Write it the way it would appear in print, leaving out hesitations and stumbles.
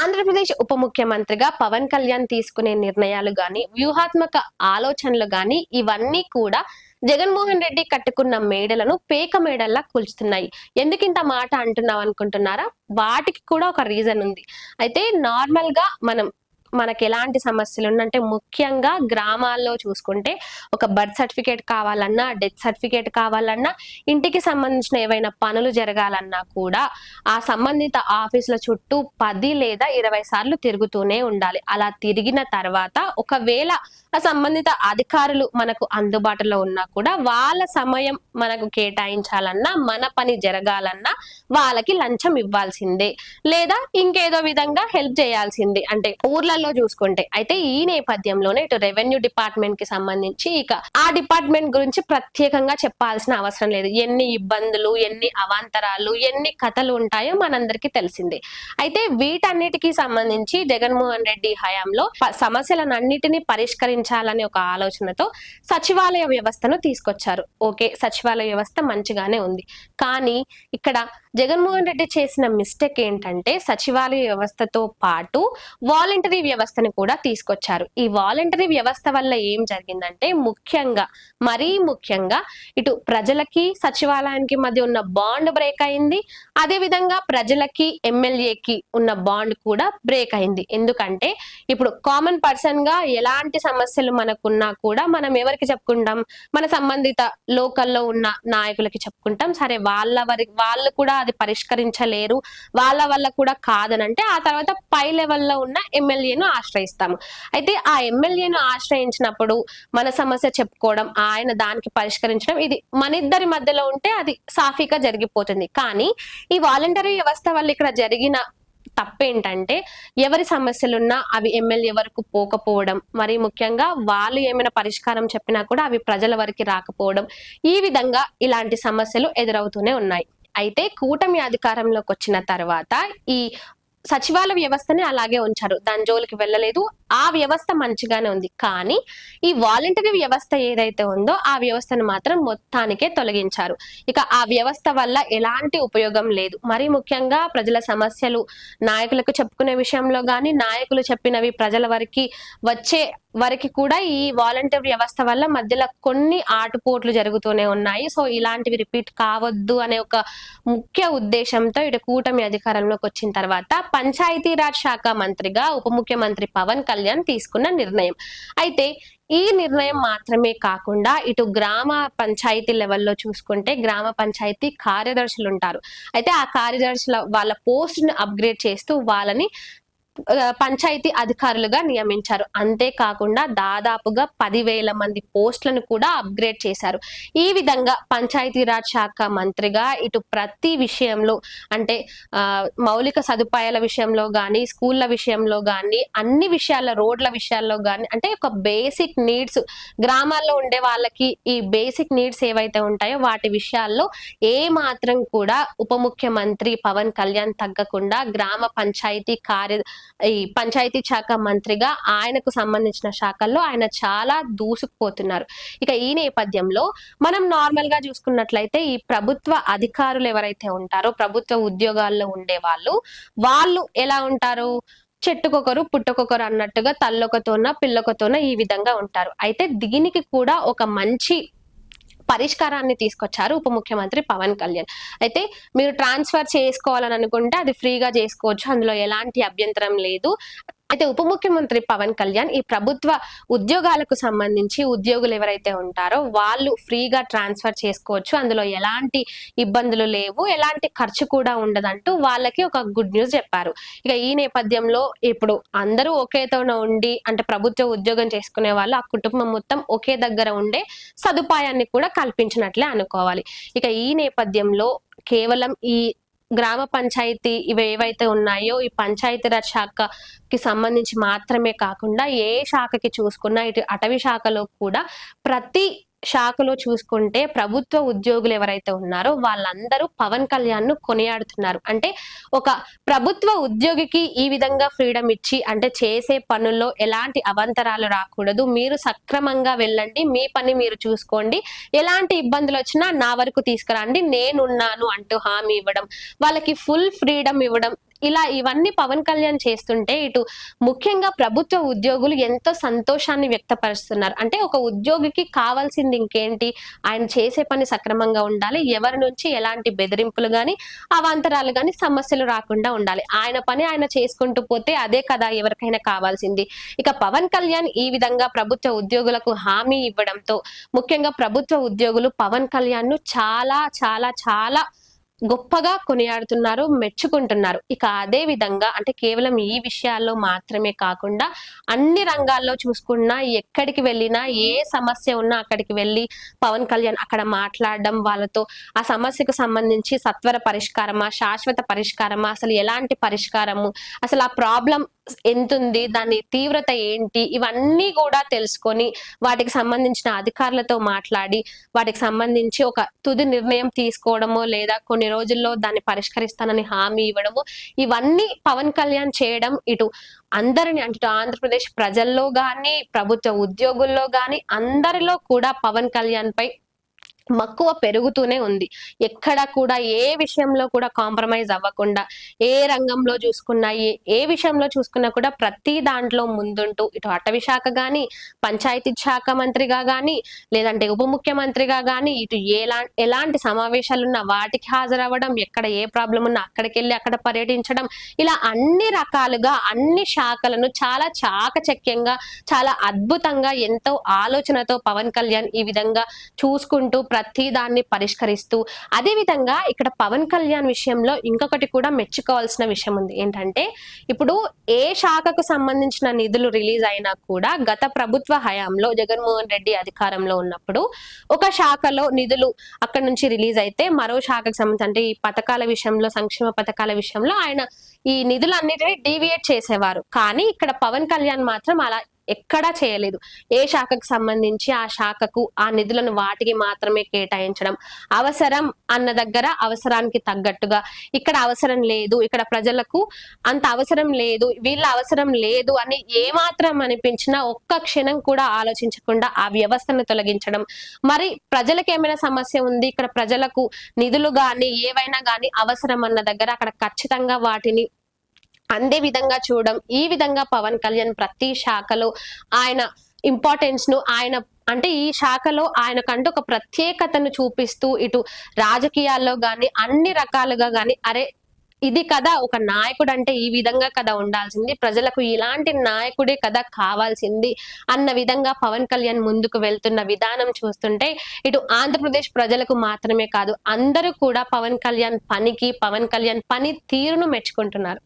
ఆంధ్రప్రదేశ్ ఉప ముఖ్యమంత్రిగా పవన్ కళ్యాణ్ తీసుకునే నిర్ణయాలు గాని, వ్యూహాత్మక ఆలోచనలు గాని ఇవన్నీ కూడా జగన్మోహన్ రెడ్డి కట్టుకున్న మేడలను పేక మేడల్లా కూల్చుతున్నాయి. ఎందుకింత మాట అంటున్నాం అనుకుంటున్నారా? వాటికి కూడా ఒక రీజన్ ఉంది. అయితే నార్మల్ గా మనకి ఎలాంటి సమస్యలు అంటే ముఖ్యంగా గ్రామాల్లో చూసుకుంటే ఒక బర్త్ సర్టిఫికేట్ కావాలన్నా, డెత్ సర్టిఫికేట్ కావాలన్నా, ఇంటికి సంబంధించిన ఏవైనా పనులు జరగాలన్నా కూడా ఆ సంబంధిత ఆఫీసుల చుట్టూ 10 లేదా 20 సార్లు తిరుగుతూనే ఉండాలి. అలా తిరిగిన తర్వాత ఒకవేళ ఆ సంబంధిత అధికారులు మనకు అందుబాటులో ఉన్నా కూడా వాళ్ళ సమయం మనకు కేటాయించాలన్నా, మన పని జరగాలన్నా వాళ్ళకి లంచం ఇవ్వాల్సిందే, లేదా ఇంకేదో విధంగా హెల్ప్ చేయాల్సిందే. అంటే ఊర్లలో చూసుకుంటే అయితే ఈ నేపథ్యంలోనే ఇటు రెవెన్యూ డిపార్ట్మెంట్ కి సంబంధించి ఇక ఆ డిపార్ట్మెంట్ గురించి ప్రత్యేకంగా చెప్పాల్సిన అవసరం లేదు. ఎన్ని ఇబ్బందులు, ఎన్ని అవాంతరాలు, ఎన్ని కథలు ఉంటాయో మనందరికీ తెలిసిందే. అయితే వీటన్నిటికీ సంబంధించి జగన్మోహన్ రెడ్డి హయాంలో సమస్యలన్నిటినీ పరిష్కరించాలనే ఒక ఆలోచనతో సచివాలయ వ్యవస్థను తీసుకొచ్చారు. ఓకే, సచివాలయ వ్యవస్థ మంచిగానే ఉంది. కానీ ఇక్కడ జగన్మోహన్ రెడ్డి చేసిన మిస్టేక్ ఏంటంటే సచివాలయ వ్యవస్థతో పాటు వాలంటరీ వ్యవస్థను కూడా తీసుకొచ్చారు. ఈ వాలంటరీ వ్యవస్థ వల్ల ఏం జరిగిందంటే మరీ ముఖ్యంగా ఇటు ప్రజలకి సచివాలయానికి మధ్య ఉన్న బాండ్ బ్రేక్ అయింది. అదే విధంగా ప్రజలకి ఎమ్మెల్యేకి ఉన్న బాండ్ కూడా బ్రేక్ అయింది. ఎందుకంటే ఇప్పుడు కామన్ పర్సన్ గా ఎలాంటి సమస్యలు మనకున్నా కూడా మనం ఎవరికి చెప్పుకుంటాం? మన సంబంధిత లోకల్లో ఉన్న నాయకులకి చెప్పుకుంటాం. సరే, వాళ్ళు కూడా అది పరిష్కరించలేరు, వాళ్ళ వల్ల కూడా కాదనంటే ఆ తర్వాత పై లెవెల్లో ఉన్న ఎమ్మెల్యేను ఆశ్రయిస్తాము. అయితే ఆ ఎమ్మెల్యేను ఆశ్రయించినప్పుడు మన సమస్య చెప్పుకోవడం, ఆయన దానికి పరిష్కరించడం, ఇది మన ఇద్దరి మధ్యలో ఉంటే అది సాఫీగా జరిగిపోతుంది. కానీ ఈ వాలంటరీ వ్యవస్థ వల్ల ఇక్కడ జరిగిన తప్పేంటంటే ఎవరి సమస్యలున్నా అవి ఎమ్మెల్యే వరకు పోకపోవడం, మరి ముఖ్యంగా వాళ్ళు ఏమైనా పరిష్కారం చెప్పినా కూడా అవి ప్రజల వరకు రాకపోవడం, ఈ విధంగా ఇలాంటి సమస్యలు ఎదురవుతూనే ఉన్నాయి. అయితే కూటమి అధికారంలోకి వచ్చిన తర్వాత ఈ సచివాలయ వ్యవస్థని అలాగే ఉంచారు, దాని జోలికి వెళ్ళలేదు. ఆ వ్యవస్థ మంచిగానే ఉంది. కానీ ఈ వాలంటరీ వ్యవస్థ ఏదైతే ఉందో ఆ వ్యవస్థను మాత్రం మొత్తానికే తొలగించారు. ఇక ఆ వ్యవస్థ వల్ల ఎలాంటి ఉపయోగం లేదు. మరి ముఖ్యంగా ప్రజల సమస్యలు నాయకులకు చెప్పుకునే విషయంలో గాని, నాయకులు చెప్పినవి ప్రజల వరకు కూడా ఈ వాలంటీర్ వ్యవస్థ వల్ల మధ్యలో కొన్ని ఆటుపోట్లు జరుగుతూనే ఉన్నాయి. సో ఇలాంటివి రిపీట్ కావద్దు అనే ఒక ముఖ్య ఉద్దేశంతో ఇటు కూటమి అధికారంలోకి వచ్చిన తర్వాత పంచాయతీరాజ్ శాఖ మంత్రిగా ఉప ముఖ్యమంత్రి పవన్ కళ్యాణ్ తీసుకున్న నిర్ణయం. అయితే ఈ నిర్ణయం మాత్రమే కాకుండా ఇటు గ్రామ పంచాయతీ లెవెల్లో చూసుకుంటే గ్రామ పంచాయతీ కార్యదర్శులు ఉంటారు. అయితే ఆ కార్యదర్శుల వాళ్ళ పోస్ట్ ని అప్గ్రేడ్ చేస్తూ వాళ్ళని పంచాయతీ అధికారులుగా నియమించారు. అంతేకాకుండా దాదాపుగా 10,000 మంది పోస్టులను కూడా అప్గ్రేడ్ చేశారు. ఈ విధంగా పంచాయతీరాజ్ శాఖ మంత్రిగా ఇటు ప్రతి విషయంలో అంటే మౌలిక సదుపాయాల విషయంలో గాని, స్కూళ్ల విషయంలో గాని, అన్ని విషయాల రోడ్ల విషయాల్లో గాని, అంటే ఒక బేసిక్ నీడ్స్ గ్రామాల్లో ఉండే వాళ్ళకి ఈ బేసిక్ నీడ్స్ ఏవైతే ఉంటాయో వాటి విషయాల్లో ఏ మాత్రం కూడా ఉప ముఖ్యమంత్రి పవన్ కళ్యాణ్ తగ్గకుండా గ్రామ పంచాయతీ ఈ పంచాయతీ శాఖ మంత్రిగా ఆయనకు సంబంధించిన శాఖల్లో ఆయన చాలా దూసుకుపోతున్నారు. ఇక ఈ నేపథ్యంలో మనం నార్మల్ గా చూసుకున్నట్లయితే ఈ ప్రభుత్వ అధికారులు ఎవరైతే ఉంటారో, ప్రభుత్వ ఉద్యోగాల్లో ఉండే వాళ్ళు ఎలా ఉంటారు? చెట్టుకొకరు పుట్టకొకరు అన్నట్టుగా తల్లొకతోన పిల్లొకతోన ఈ విధంగా ఉంటారు. అయితే దీనికి కూడా ఒక మంచి పరిష్కారాన్ని తీసుకొచ్చారు ఉప ముఖ్యమంత్రి పవన్ కళ్యాణ్. అయితే మీరు ట్రాన్స్ఫర్ చేసుకోవాలని అనుకుంటే అది ఫ్రీగా చేసుకోవచ్చు, అందులో ఎలాంటి అభ్యంతరం లేదు. అయితే ఉప ముఖ్యమంత్రి పవన్ కళ్యాణ్ ఈ ప్రభుత్వ ఉద్యోగాలకు సంబంధించి ఉద్యోగులు ఎవరైతే ఉంటారో వాళ్ళు ఫ్రీగా ట్రాన్స్ఫర్ చేసుకోవచ్చు, అందులో ఎలాంటి ఇబ్బందులు లేవు, ఎలాంటి ఖర్చు కూడా ఉండదంటూ వాళ్ళకి ఒక గుడ్ న్యూస్ చెప్పారు. ఇక ఈ నేపథ్యంలో ఇప్పుడు అందరూ ఒకేతోన ఉండి అంటే ప్రభుత్వ ఉద్యోగం చేసుకునే వాళ్ళు ఆ కుటుంబం మొత్తం ఒకే దగ్గర ఉండే సదుపాయాన్ని కూడా కల్పించినట్లే అనుకోవాలి. ఇక ఈ నేపథ్యంలో కేవలం ఈ గ్రామ పంచాయతీ ఇవి ఏవైతే ఉన్నాయో ఈ పంచాయతీరాజ్ శాఖకి సంబంధించి మాత్రమే కాకుండా ఏ శాఖకి చూసుకున్నా ఇటు అటవీ శాఖలో కూడా ప్రతి శాఖలో చూసుకుంటే ప్రభుత్వ ఉద్యోగులు ఎవరైతే ఉన్నారో వాళ్ళందరూ పవన్ కళ్యాణ్ ను కొనియాడుతున్నారు. అంటే ఒక ప్రభుత్వ ఉద్యోగికి ఈ విధంగా ఫ్రీడమ్ ఇచ్చి అంటే చేసే పనుల్లో ఎలాంటి అవాంతరాలు రాకూడదు, మీరు సక్రమంగా వెళ్ళండి, మీ పని మీరు చూసుకోండి, ఎలాంటి ఇబ్బందులు వచ్చినా నా వరకు తీసుకురండి, నేనున్నాను అంటూ హామీ ఇవ్వడం, వాళ్ళకి ఫుల్ ఫ్రీడమ్ ఇవ్వడం, ఇలా ఇవన్నీ పవన్ కళ్యాణ్ చేస్తుంటే ఇటు ముఖ్యంగా ప్రభుత్వ ఉద్యోగులు ఎంతో సంతోషాన్ని వ్యక్తపరుస్తున్నారు. అంటే ఒక ఉద్యోగికి కావాల్సింది ఇంకేంటి, ఆయన చేసే పని సక్రమంగా ఉండాలి, ఎవరి నుంచి ఎలాంటి బెదిరింపులు గాని అవాంతరాలు గాని సమస్యలు రాకుండా ఉండాలి, ఆయన పని ఆయన చేసుకుంటూ పోతే అదే కదా ఎవరికైనా కావాల్సింది. ఇక పవన్ కళ్యాణ్ ఈ విధంగా ప్రభుత్వ ఉద్యోగులకు హామీ ఇవ్వడంతో ముఖ్యంగా ప్రభుత్వ ఉద్యోగులు పవన్ కళ్యాణ్ ను చాలా చాలా చాలా గొప్పగా కొనియాడుతున్నారు, మెచ్చుకుంటున్నారు. ఇక అదే విధంగా అంటే కేవలం ఈ విషయాల్లో మాత్రమే కాకుండా అన్ని రంగాల్లో చూసుకున్నా, ఎక్కడికి వెళ్ళినా ఏ సమస్య ఉన్నా అక్కడికి వెళ్ళి పవన్ కళ్యాణ్ అక్కడ మాట్లాడడం, వాళ్ళతో ఆ సమస్యకు సంబంధించి సత్వర పరిష్కారమా, శాశ్వత పరిష్కారమా, అసలు ఎలాంటి పరిష్కారము, అసలు ఆ ప్రాబ్లం ఎంతుంది, దాని తీవ్రత ఏంటి, ఇవన్నీ కూడా తెలుసుకొని వాటికి సంబంధించిన అధికారులతో మాట్లాడి వాటికి సంబంధించి ఒక తుది నిర్ణయం తీసుకోవడమో లేదా కొన్ని రోజుల్లో దాన్ని పరిష్కరిస్తానని హామీ ఇవ్వడము, ఇవన్నీ పవన్ కళ్యాణ్ చేయడం ఇటు అందరిని అంటే ఆంధ్రప్రదేశ్ ప్రజల్లో గాని ప్రభుత్వ ఉద్యోగుల్లో గాని అందరిలో కూడా పవన్ కళ్యాణ్ పై మక్కువ పెరుగుతూనే ఉంది. ఎక్కడ కూడా ఏ విషయంలో కూడా కాంప్రమైజ్ అవ్వకుండా, ఏ రంగంలో చూసుకున్నా ఏ విషయంలో చూసుకున్నా కూడా ప్రతి దాంట్లో ముందుంటూ ఇటు అటవీ శాఖ గాని, పంచాయతీ శాఖ మంత్రిగా గాని, లేదంటే ఉప ముఖ్యమంత్రిగా గాని, ఇటు ఎలాంటి సమావేశాలున్నా వాటికి హాజరవ్వడం, ఎక్కడ ఏ ప్రాబ్లం ఉన్నా అక్కడికి వెళ్ళి అక్కడ పర్యటించడం, ఇలా అన్ని రకాలుగా అన్ని శాఖలను చాలా చాకచక్యంగా, చాలా అద్భుతంగా, ఎంతో ఆలోచనతో పవన్ కళ్యాణ్ ఈ విధంగా చూసుకుంటూ ప్రతి దాన్ని పరిష్కరిస్తూ, అదే విధంగా ఇక్కడ పవన్ కళ్యాణ్ విషయంలో ఇంకొకటి కూడా మెచ్చుకోవాల్సిన విషయం ఉంది. ఏంటంటే ఇప్పుడు ఏ శాఖకు సంబంధించిన నిధులు రిలీజ్ అయినా కూడా గత ప్రభుత్వ హయాంలో జగన్మోహన్ రెడ్డి అధికారంలో ఉన్నప్పుడు ఒక శాఖలో నిధులు అక్కడ నుంచి రిలీజ్ అయితే మరో శాఖకు సంబంధించి అంటే ఈ పథకాల విషయంలో, సంక్షేమ పథకాల విషయంలో ఆయన ఈ నిధులన్నిటినీ డీవియేట్ చేసేవారు. కానీ ఇక్కడ పవన్ కళ్యాణ్ మాత్రం అలా ఎక్కడా చేయలేదు. ఏ శాఖకు సంబంధించి ఆ శాఖకు ఆ నిధులను వాటికి మాత్రమే కేటాయించడం, అవసరం అన్న దగ్గర అవసరానికి తగ్గట్టుగా, ఇక్కడ అవసరం లేదు, ఇక్కడ ప్రజలకు అంత అవసరం లేదు, వీళ్ళ అవసరం లేదు అని ఏమాత్రం అనిపించినా ఒక్క క్షణం కూడా ఆలోచించకుండా ఆ వ్యవస్థను తొలగించడం, మరి ప్రజలకు ఏమైనా సమస్య ఉంది, ఇక్కడ ప్రజలకు నిధులు గాని ఏవైనా గాని అవసరం అన్న దగ్గర అక్కడ ఖచ్చితంగా వాటిని అందే విధంగా చూడడం, ఈ విధంగా పవన్ కళ్యాణ్ ప్రతి శాఖలో ఆయన ఇంపార్టెన్స్ ను ఆయన అంటే ఈ శాఖలో ఆయనకంటూ ఒక ప్రత్యేకతను చూపిస్తూ ఇటు రాజకీయాల్లో గాని అన్ని రకాలుగా గాని అరే ఇది కదా ఒక నాయకుడు అంటే ఈ విధంగా కదా ఉండాల్సింది, ప్రజలకు ఇలాంటి నాయకుడే కదా కావాల్సింది అన్న విధంగా పవన్ కళ్యాణ్ ముందుకు వెళ్తున్న విధానం చూస్తుంటే ఇటు ఆంధ్రప్రదేశ్ ప్రజలకు మాత్రమే కాదు అందరూ కూడా పవన్ కళ్యాణ్ పనికి, పవన్ కళ్యాణ్ పని తీరును మెచ్చుకుంటున్నారు.